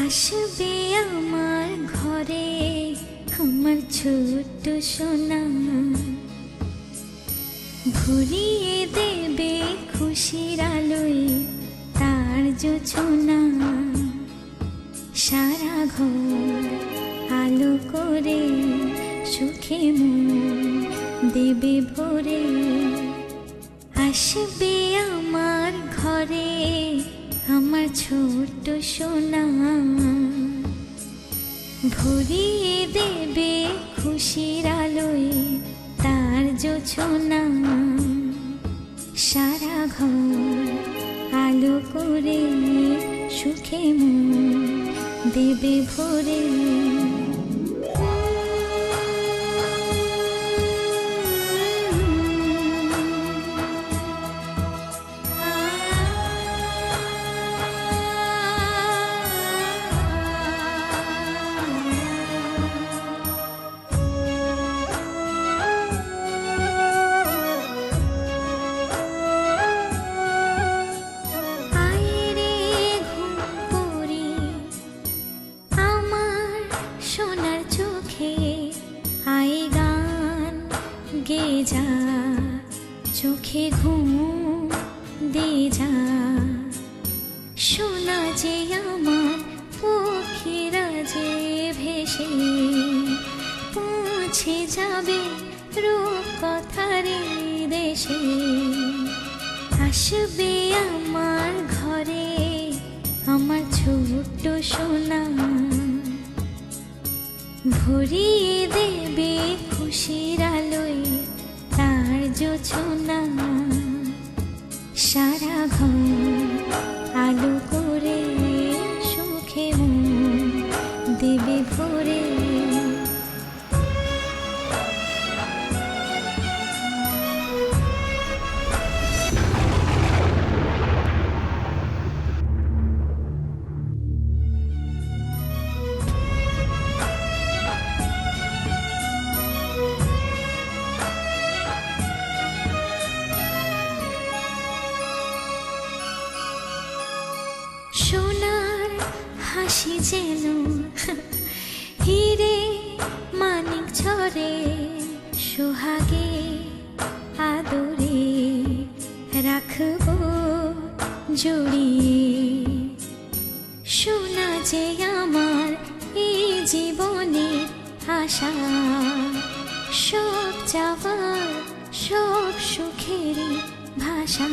আসবে আমার ঘরে আমার ছোট্ট সোনা, ভরিয়ে দেবে খুশির আলোয় তার জোছনা। সারা ঘর আলো করে সুখে মন দেবে ভরে। আসবে আমার ঘরে আমার ছোট্ট সোনা, ভরিয়ে দেবে খুশির আলোয় তার জোছনা। সারা ঘর আলো করে সুখে মন দেবে ভরে। গে যা চোখে ঘুম দে যা, শোনা যে আমার পক্ষীরা যে ভেসে পৌঁছে যাবে রূপকথারে দেশে। আসবে আমার ঘরে আমার ছোট্ট সোনা, ভরিয়ে দেবে খুশির আলোয় তার জোছনা। সারা ঘর আলো করে সুখে মন দেবে ভরে। সোনার হাসি যেন হিরে মানিক ঝরে, সোহাগে আদরে রাখবো জড়িয়ে। সোনা যে আমার এই জীবনের আশা, সব চাওয়ার সব সুখের ভাষা।